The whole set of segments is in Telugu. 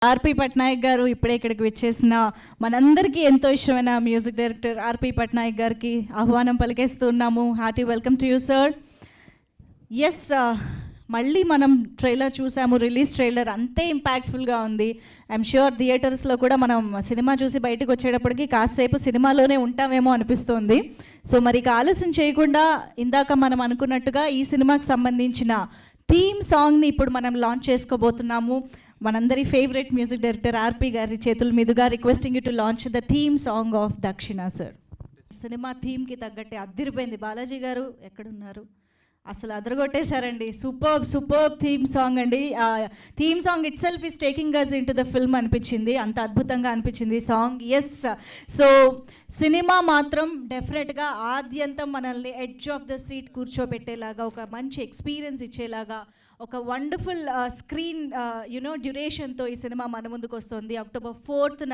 ఆర్పి పట్నాయక్ గారు ఇప్పుడే ఇక్కడికి వచ్చేసిన మనందరికీ ఎంతో ఇష్టమైన మ్యూజిక్ డైరెక్టర్ ఆర్పి పట్నాయక్ గారికి ఆహ్వానం పలికేస్తున్నాము. Hearty welcome to you sir. Yes, మళ్ళీ మనం ట్రైలర్ చూసాము, రిలీజ్ ట్రైలర్ అంతే ఇంపాక్ట్ఫుల్గా ఉంది. ఐఎమ్ ష్యూర్ థియేటర్స్లో కూడా మనం సినిమా చూసి బయటకు వచ్చేటప్పటికి కాసేపు సినిమాలోనే ఉంటామేమో అనిపిస్తుంది. సో మరి ఆలస్యం చేయకుండా ఇందాక మనం అనుకున్నట్టుగా ఈ సినిమాకి సంబంధించిన థీమ్ సాంగ్ని ఇప్పుడు మనం లాంచ్ చేసుకోబోతున్నాము. మనందరి ఫేవరెట్ మ్యూజిక్ డైరెక్టర్ ఆర్పి గారి చేతుల మీదుగా requesting you to launch the theme song of Dakshina sir. Cinema థీమ్కి తగ్గట్టే అదిరిపోయింది. బాలాజీ గారు ఎక్కడున్నారు? అసలు అదరగొట్టేశారండి. సూపర్బ్ థీమ్ సాంగ్ అండి. Theme song itself is taking us into the film అనిపించింది. అంత అద్భుతంగా అనిపించింది సాంగ్. ఎస్, సో సినిమా మాత్రం డెఫినెట్గా ఆద్యంతం మనల్ని ఎడ్జ్ ఆఫ్ ద సీట్ కూర్చోబెట్టేలాగా, ఒక మంచి ఎక్స్పీరియన్స్ ఇచ్చేలాగా, ఒక వండర్ఫుల్ స్క్రీన్ డ్యూరేషన్తో ఈ సినిమా మన ముందుకు వస్తుంది. October 4th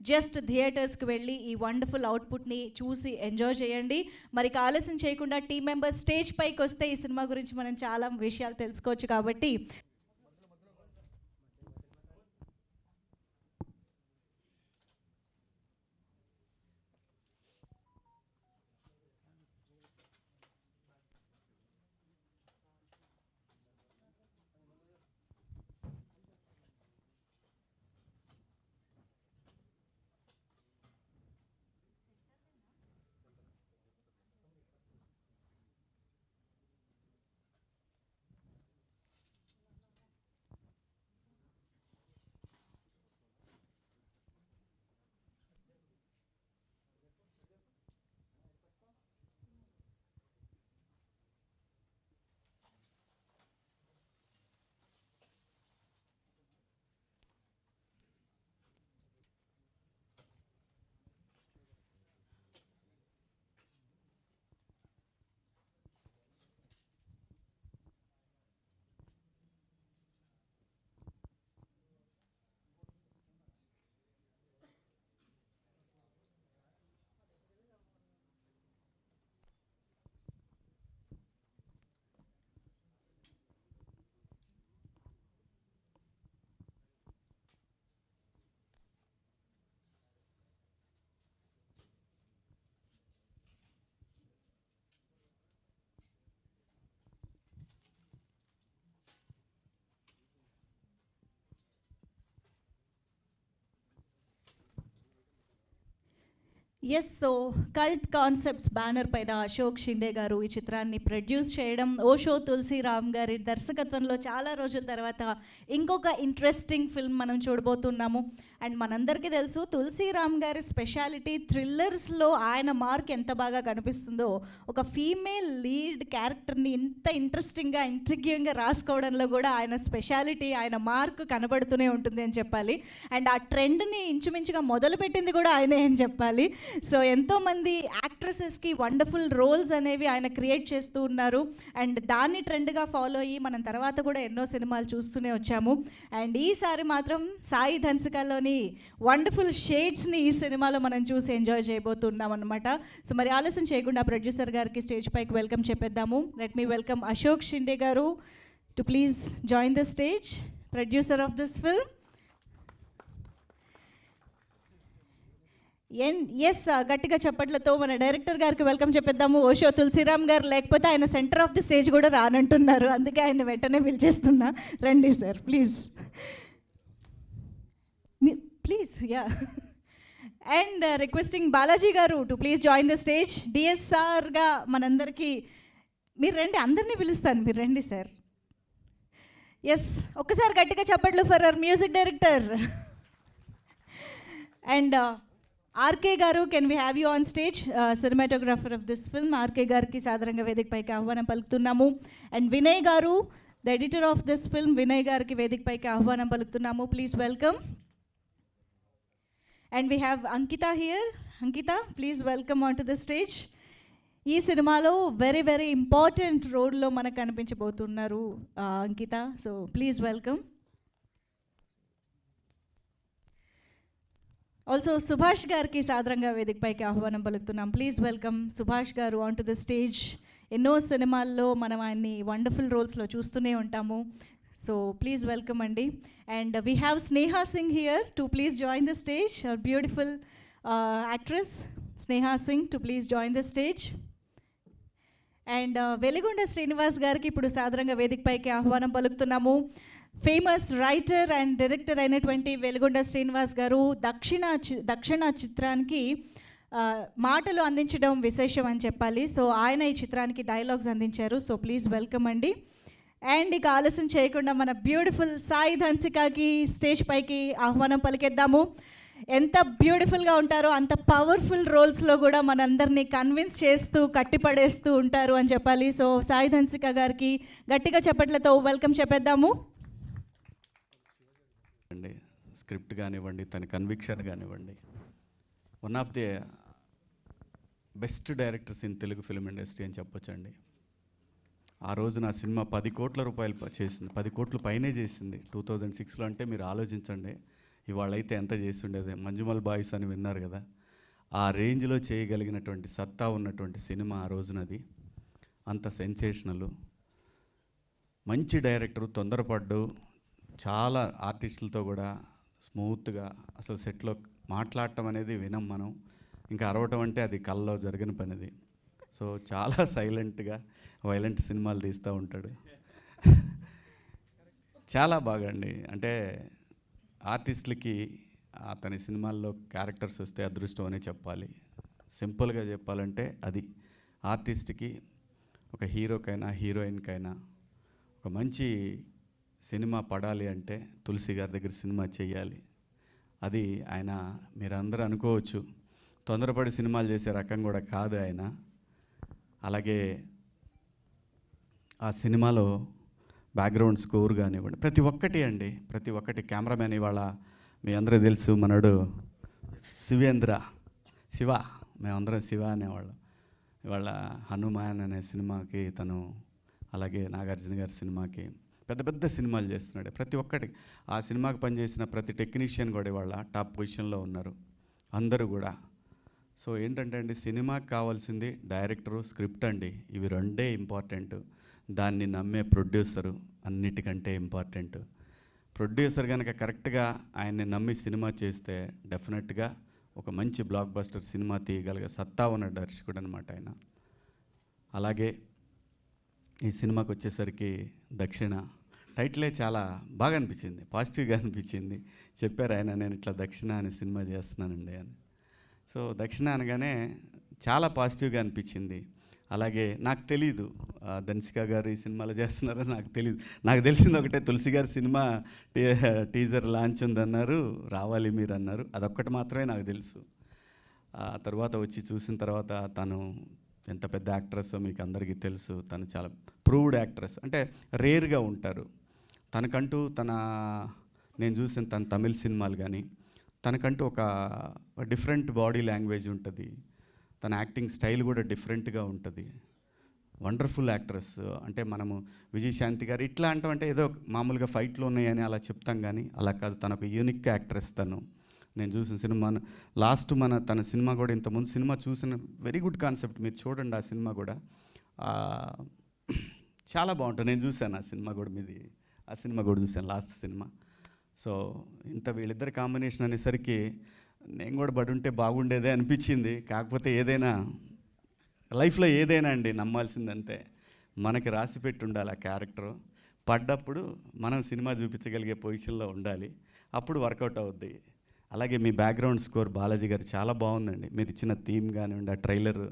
జస్ట్ థియేటర్స్కి వెళ్ళి ఈ వండర్ఫుల్ అవుట్పుట్ని చూసి ఎంజాయ్ చేయండి. మరి ఆలస్యం చేయకుండా టీమ్ మెంబర్స్ స్టేజ్ పైకి వస్తే ఈ సినిమా గురించి మనం చాలా విషయాలు తెలుసుకోవచ్చు. కాబట్టి yes, so cult concepts banner పైన అశోక్ షిండే గారు ఈ చిత్రాన్ని ప్రొడ్యూస్ చేయడం, ఓషో తులసిరామ్ గారి దర్శకత్వంలో చాలా రోజుల తర్వాత ఇంకొక ఇంట్రెస్టింగ్ ఫిల్మ్ మనం చూడబోతున్నాము. అండ్ మనందరికీ తెలుసు తులసిరామ్ గారి స్పెషాలిటీ థ్రిల్లర్స్లో ఆయన మార్క్ ఎంత బాగా కనిపిస్తుందో, ఒక ఫీమేల్ లీడ్ క్యారెక్టర్ని ఇంత ఇంట్రెస్టింగ్గా ఇంట్రిగ్యూయింగ్గా రాసుకోవడంలో కూడా ఆయన స్పెషాలిటీ, ఆయన మార్క్ కనబడుతూనే ఉంటుంది అని చెప్పాలి. అండ్ ఆ ట్రెండ్ని ఇంచుమించుగా మొదలుపెట్టింది కూడా ఆయనే అని చెప్పాలి. సో ఎంతోమంది యాక్ట్రసెస్కి వండర్ఫుల్ రోల్స్ అనేవి ఆయన క్రియేట్ చేస్తూ ఉన్నారు. అండ్ దాన్ని ట్రెండ్గా ఫాలో అయ్యి మనం తర్వాత కూడా ఎన్నో సినిమాలు చూస్తూనే వచ్చాము. అండ్ ఈసారి మాత్రం సాయి ధన్సికలోని వండర్ఫుల్ షేడ్స్ని ఈ సినిమాలో మనం చూసి ఎంజాయ్ చేయబోతున్నాం అనమాట. సో మరి ఆలస్యం చేయకుండా ప్రొడ్యూసర్ గారికి స్టేజ్ పైకి వెల్కమ్ చెప్పేద్దాము. Let me welcome Ashok Shinde garu to please join the stage, producer of this film. Yes, గట్టిగా చప్పట్లతో మన డైరెక్టర్ గారికి వెల్కమ్ చెప్పేద్దాము. ఓషో తులసిరామ్ గారు లేకపోతే ఆయన సెంటర్ ఆఫ్ ది స్టేజ్ కూడా రానంటున్నారు, అందుకే ఆయన వెంటనే పిలిచేస్తున్నా. రండి sir, please please. Yeah, and requesting Balaji garu to please join the stage. డిఎస్ఆర్గా మనందరికీ మీరు రండి, అందరినీ పిలుస్తాను, మీరు రండి సార్. ఎస్, ఒక్కసారి గట్టిగా చప్పట్లు for our music director. And RK garu, can we have you on stage, cinematographer of this film. RK గారికి సాధారణంగా వేదికపైకి ఆహ్వానం పలుకుతున్నాము. And Vinay garu, the editor of this film, Vinay గారికి వేదికపైకి ఆహ్వానం పలుకుతున్నాము. Please welcome. And we have Ankita here. Ankita, please welcome on to the stage. ఈ సినిమాలో వెరీ వెరీ ఇంపార్టెంట్ రోల్లో మనకు కనిపించబోతున్నారు Ankita. So please welcome. Also Subhash గారికి సాదరంగా వేదికపైకి ఆహ్వానం పలుకుతున్నాం. ప్లీజ్ వెల్కమ్ సుభాష్ గారు ఆన్ టు ద స్టేజ్. ఎన్నో సినిమాల్లో మనం ఆయన్ని వండర్ఫుల్ రోల్స్లో చూస్తూనే ఉంటాము. So please welcome Andy. And we have Sneha Singh here to please join the stage. Our beautiful actress Sneha Singh to please join the stage. And Veligonda Srinivas గారికి ఇప్పుడు సాధారణంగా వేదికపైకి ఆహ్వానం పలుకుతున్నాము. ఫేమస్ రైటర్ అండ్ డైరెక్టర్ అయినటువంటి వెలిగొండ శ్రీనివాస్ గారు దక్షిణ చిత్రానికి మాటలు అందించడం విశేషం అని చెప్పాలి. సో ఆయన ఈ చిత్రానికి డైలాగ్స్ అందించారు. సో ప్లీజ్ వెల్కమ్ అండి. అండ్ ఇక ఆలస్యం చేయకుండా మన బ్యూటిఫుల్ సాయి ధన్సికాకి స్టేజ్ పైకి ఆహ్వానం పలికేద్దాము. ఎంత బ్యూటిఫుల్గా ఉంటారో అంత పవర్ఫుల్ రోల్స్లో కూడా మనందరినీ కన్విన్స్ చేస్తూ కట్టిపడేస్తూ ఉంటారు అని చెప్పాలి. సో సాయి ధన్సిక గారికి గట్టిగా చప్పట్లతో వెల్కమ్ చెప్పేద్దాము. స్క్రిప్ట్ కానివ్వండి, తన కన్విక్షన్ కానివ్వండి, one of the best directors in Telugu film industry అని చెప్పొచ్చండి. ఆ రోజు నా సినిమా 10 కోట్ల రూపాయలు చేసింది, 10 కోట్ల పైనే చేసింది 2006లో. అంటే మీరు ఆలోచించండి, ఇవాళ అయితే ఎంత చేస్తుండేది. మంజుమల్ బాయ్స్ అని విన్నారు కదా, ఆ రేంజ్లో చేయగలిగినటువంటి సత్తా ఉన్నటువంటి సినిమా ఆ రోజునది. అంత సెన్సేషనల్, మంచి డైరెక్టరు, తొందరపడ్డు, చాలా ఆర్టిస్టులతో కూడా స్మూత్గా అసలు సెట్లో మాట్లాడటం అనేది వినం మనం. ఇంకా అరవటం అంటే అది కళ్ళలో జరిగిన పనిది. సో చాలా సైలెంట్గా వైలెంట్ సినిమాలు తీస్తూ ఉంటాడు. చాలా బాగా అండి. అంటే ఆర్టిస్టులకి అతని సినిమాల్లో క్యారెక్టర్స్ వస్తే అదృష్టం అనే చెప్పాలి. సింపుల్గా చెప్పాలంటే అది ఆర్టిస్ట్కి, ఒక హీరోకైనా హీరోయిన్కైనా ఒక మంచి సినిమా పడాలి అంటే తులసి గారి దగ్గర సినిమా చేయాలి. అది ఆయన, మీరందరూ అనుకోవచ్చు తొందరపడి సినిమాలు చేసే రకం కూడా కాదు ఆయన. అలాగే ఆ సినిమాలో బ్యాక్గ్రౌండ్ స్కోర్ కానివ్వండి, ప్రతి ఒక్కటి అండి, ప్రతి ఒక్కటి. కెమెరామ్యాన్ ఇవాళ మీ అందరూ తెలుసు, మనడు శివ, మేమందరం శివ అనేవాళ్ళం. ఇవాళ హనుమాన్ అనే సినిమాకి తను, అలాగే నాగార్జున గారి సినిమాకి పెద్ద పెద్ద సినిమాలు చేస్తున్నాడు. ప్రతి ఒక్కటి ఆ సినిమాకి పనిచేసిన ప్రతి టెక్నీషియన్ కూడా ఇవాళ టాప్ పొజిషన్లో ఉన్నారు అందరూ కూడా. సో ఏంటంటే అండి, సినిమాకి కావాల్సింది డైరెక్టరు, స్క్రిప్ట్ అండి. ఇవి రెండే ఇంపార్టెంట్. దాన్ని నమ్మే ప్రొడ్యూసరు అన్నిటికంటే ఇంపార్టెంట్. ప్రొడ్యూసర్ కనుక కరెక్ట్గా ఆయన్ని నమ్మి సినిమా చేస్తే డెఫినెట్గా ఒక మంచి బ్లాక్ బస్టర్ సినిమా తీయగలిగే సత్తా ఉన్న దర్శకుడు అనమాట ఆయన. అలాగే ఈ సినిమాకి వచ్చేసరికి దక్షిణ టైటిలే చాలా బాగా అనిపించింది, పాజిటివ్గా అనిపించింది. చెప్పారు ఆయన, నేను ఇట్లా దక్షిణ అనే సినిమా చేస్తున్నానండి అని. సో దక్షిణ అనగానే చాలా పాజిటివ్గా అనిపించింది. అలాగే నాకు తెలీదు ధన్సిక గారు ఈ సినిమాలో చేస్తున్నారని నాకు తెలియదు. నాకు తెలిసింది ఒకటే, తులసి గారి సినిమా టీజర్ లాంచ్ ఉందన్నారు, రావాలి మీరు అన్నారు. అదొక్కటి మాత్రమే నాకు తెలుసు. ఆ తర్వాత వచ్చి చూసిన తర్వాత తను ఎంత పెద్ద యాక్ట్రెస్ మీకు అందరికీ తెలుసు. తను చాలా ప్రూవ్డ్ యాక్ట్రెస్, అంటే రేర్గా ఉంటారు. తనకంటూ నేను చూసిన తన తమిళ సినిమాలు కానీ, తనకంటూ ఒక డిఫరెంట్ బాడీ లాంగ్వేజ్ ఉంటుంది. తన యాక్టింగ్ స్టైల్ కూడా డిఫరెంట్గా ఉంటుంది. Wonderful actress. అంటే మనము విజయశాంతి గారు ఇట్లా అంటే ఏదో మామూలుగా ఫైట్లు ఉన్నాయని అలా చెప్తాం, కానీ అలా కాదు. తన ఒక యూనిక్ యాక్ట్రెస్ తను. నేను చూసిన సినిమా లాస్ట్ తన సినిమా కూడా, ఇంతకుముందు సినిమా చూసిన వెరీ గుడ్ కాన్సెప్ట్, మీరు చూడండి. ఆ సినిమా కూడా చాలా బాగుంటుంది. నేను చూశాను ఆ సినిమా కూడా చూశాను, లాస్ట్ సినిమా. సో ఇంత వీళ్ళిద్దరి కాంబినేషన్ అనేసరికి నేను కూడా బడి ఉంటే బాగుండేదే అనిపించింది. కాకపోతే ఏదైనా లైఫ్లో ఏదైనా అండి నమ్మాల్సిందంతే, మనకి రాసి పెట్టి ఉండాలి. ఆ క్యారెక్టర్ పడ్డప్పుడు మనం సినిమా చూపించగలిగే పొజిషన్లో ఉండాలి, అప్పుడు వర్కౌట్ అవుద్ది. అలాగే మీ బ్యాక్గ్రౌండ్ స్కోర్ బాలాజీ గారు చాలా బాగుందండి. మీరు ఇచ్చిన థీమ్ కానివ్వండి, ఆ ట్రైలర్,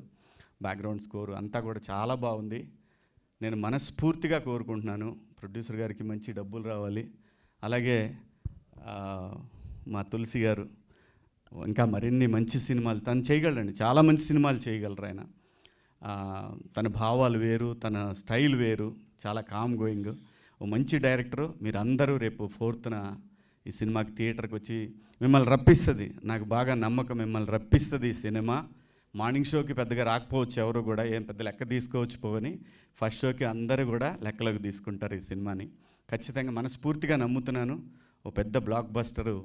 బ్యాక్గ్రౌండ్ స్కోర్ అంతా కూడా చాలా బాగుంది. నేను మనస్ఫూర్తిగా కోరుకుంటున్నాను ప్రొడ్యూసర్ గారికి మంచి డబ్బులు రావాలి. అలాగే మా తులసి గారు ఇంకా మరిన్ని మంచి సినిమాలు తను చేయగలరండి, చాలా మంచి సినిమాలు చేయగలరు ఆయన. తన భావాలు వేరు, తన స్టైల్ వేరు, చాలా కామ్ గోయింగ్, ఓ మంచి డైరెక్టరు. మీరు అందరూ రేపు 4th ఈ సినిమాకి థియేటర్కి వచ్చి మిమ్మల్ని రప్పిస్తుంది. నాకు బాగా నమ్మకం, మిమ్మల్ని రప్పిస్తుంది ఈ సినిమా. మార్నింగ్ షోకి పెద్దగా రాకపోవచ్చు, ఎవరు కూడా ఏం పెద్ద లెక్క తీసుకోవచ్చు పోవని, ఫస్ట్ షోకి అందరూ కూడా లెక్కలోకి తీసుకుంటారు ఈ సినిమాని. ఖచ్చితంగా మనస్ఫూర్తిగా నమ్ముతున్నాను, ఓ పెద్ద బ్లాక్ బస్టరు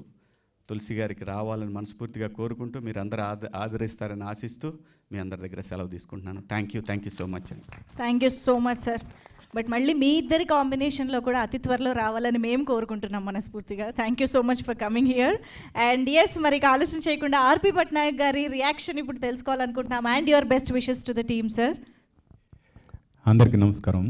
తులసి గారికి రావాలని మనస్ఫూర్తిగా కోరుకుంటూ, మీరు అందరూ ఆదరిస్తారని ఆశిస్తూ మీ అందరి దగ్గర సెలవు తీసుకుంటున్నాను. థ్యాంక్ యూ సో మచ్ అండి. Thank you so much sir. But మళ్ళీ మీ ఇద్దరి కాంబినేషన్లో కూడా అతి త్వరలో రావాలని మేము కోరుకుంటున్నాం మనస్ఫూర్తిగా. Thank you so much for coming here. And yes, మరి ఆలస్యం చేయకుండా ఆర్పి పట్నాయక్ గారి రియాక్షన్ ఇప్పుడు తెలుసుకోవాలనుకుంటున్నాం. And your best wishes to the team sir. అందరికీ నమస్కారం.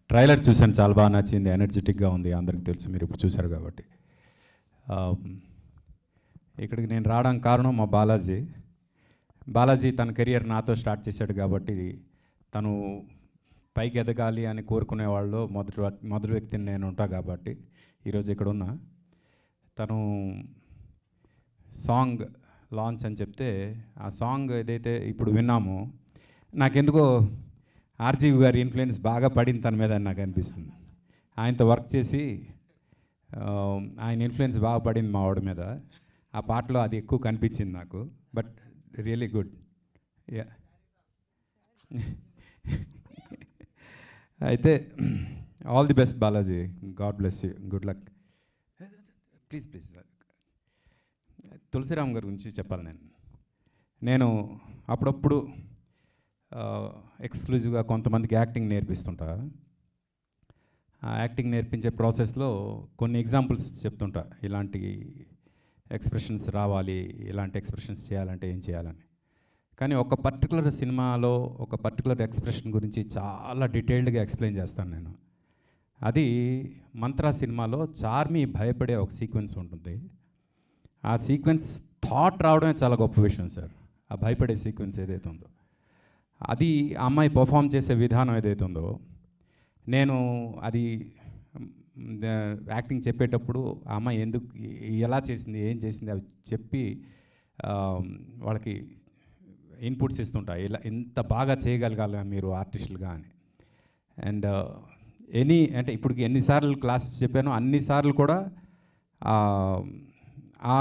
ట్రైలర్ చూసాను, చాలా బాగా నచ్చింది, ఎనర్జెటిక్గా ఉంది. అందరికీ తెలుసు, మీరు ఇప్పుడు చూశారు కాబట్టి. ఇక్కడికి నేను రావడానికి కారణం మా బాలాజీ తన కెరియర్ నాతో స్టార్ట్ చేశాడు కాబట్టి తను పైకి ఎదగాలి అని కోరుకునే వాళ్ళు మొదటి వ్యక్తిని నేను ఉంటా కాబట్టి ఈరోజు ఇక్కడ ఉన్నా. తను సాంగ్ లాంచ్ అని చెప్తే ఆ సాంగ్ ఏదైతే ఇప్పుడు విన్నామో నాకెందుకో ఆర్జీవి గారి ఇన్ఫ్లుయెన్స్ బాగా పడింది తన మీద అని నాకు అనిపిస్తుంది. ఆయనతో వర్క్ చేసి ఆయన ఇన్ఫ్లుయెన్స్ బాగా పడింది మా వాడి మీద. ఆ పాటలో అది ఎక్కువ కనిపించింది నాకు. But really good. యా అయితే all the best Balaji. God bless you. Good luck. Please sir, Tulsiram గారి గురించి చెప్పాలి. నేను అప్పుడప్పుడు ఎక్స్క్లూజివ్గా కొంతమందికి యాక్టింగ్ నేర్పిస్తుంటా. ఆ యాక్టింగ్ నేర్పించే ప్రాసెస్లో కొన్ని ఎగ్జాంపుల్స్ చెప్తుంటా. ఇలాంటి ఎక్స్ప్రెషన్స్ రావాలి, ఇలాంటి ఎక్స్ప్రెషన్స్ చేయాలంటే ఏం చేయాలని. కానీ ఒక పర్టికులర్ సినిమాలో ఒక పర్టికులర్ ఎక్స్ప్రెషన్ గురించి చాలా డీటెయిల్డ్గా ఎక్స్ప్లెయిన్ చేస్తాను నేను. అది మంత్రా సినిమాలో చార్మి భయపడే ఒక సీక్వెన్స్ ఉంటుంది. ఆ సీక్వెన్స్ థాట్ రావడమే చాలా గొప్ప విషయం సార్. ఆ భయపడే సీక్వెన్స్ ఏదైతే ఉందో అది ఆ అమ్మాయి పర్ఫామ్ చేసే విధానం ఏదైతే ఉందో, నేను అది యాక్టింగ్ చెప్పేటప్పుడు ఆ అమ్మాయి ఎందుకు ఎలా చేసింది, ఏం చేసింది అవి చెప్పి వాళ్ళకి ఇన్పుట్స్ ఇస్తుంటా. ఇలా ఇంత బాగా చేయగలగాలి మీరు ఆర్టిస్టులుగా అని. అండ్ అంటే ఇప్పుడు ఎన్నిసార్లు క్లాస్ చెప్పానో అన్నిసార్లు కూడా ఆ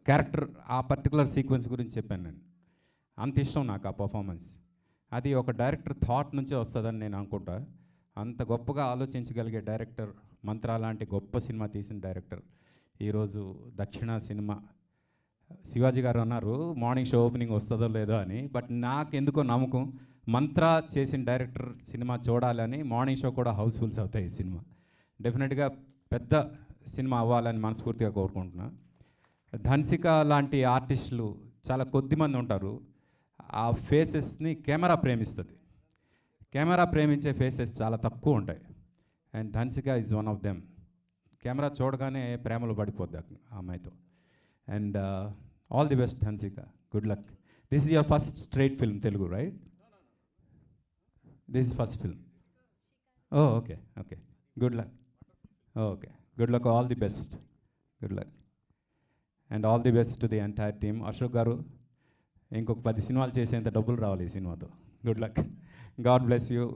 క్యారెక్టర్ ఆ పర్టికులర్ సీక్వెన్స్ గురించి చెప్పాను నేను. అంత ఇష్టం నాకు ఆ పర్ఫార్మెన్స్. అది ఒక డైరెక్టర్ థాట్ నుంచే వస్తుందని నేను అనుకుంటా. అంత గొప్పగా ఆలోచించగలిగే డైరెక్టర్, మంత్రా లాంటి గొప్ప సినిమా తీసిన డైరెక్టర్ ఈరోజు దక్షిణ సినిమా. శివాజీ గారు అన్నారు మార్నింగ్ షో ఓపెనింగ్ వస్తుందో లేదో అని. బట్ నాకు ఎందుకో నమ్మకం, మంత్రా చేసిన డైరెక్టర్ సినిమా చూడాలని మార్నింగ్ షో కూడా హౌస్ఫుల్స్ అవుతాయి. ఈ సినిమా డెఫినెట్గా పెద్ద సినిమా అవ్వాలని మనస్ఫూర్తిగా కోరుకుంటున్నా. ధన్సిక లాంటి ఆర్టిస్టులు చాలా కొద్దిమంది ఉంటారు. ఆ ఫేసెస్ని కెమెరా ప్రేమిస్తుంది. కెమెరా ప్రేమించే ఫేసెస్ చాలా తక్కువ ఉంటాయి. And Dhansika is one of them. Camera చూడగానే ప్రేమలో పడిపోద్ది ఆ అమ్మాయితో. And all the best Dhansika. Good luck. This is your first straight film Telugu, right? This is first film. Oh okay okay. Good luck. Okay, good luck. All the best. Good luck. And all the best to the entire team. Ashok garu, ఇంకొక 10 సినిమాలు చేసేంత డబ్బులు రావాలి ఈ సినిమాతో. Good luck. God bless you.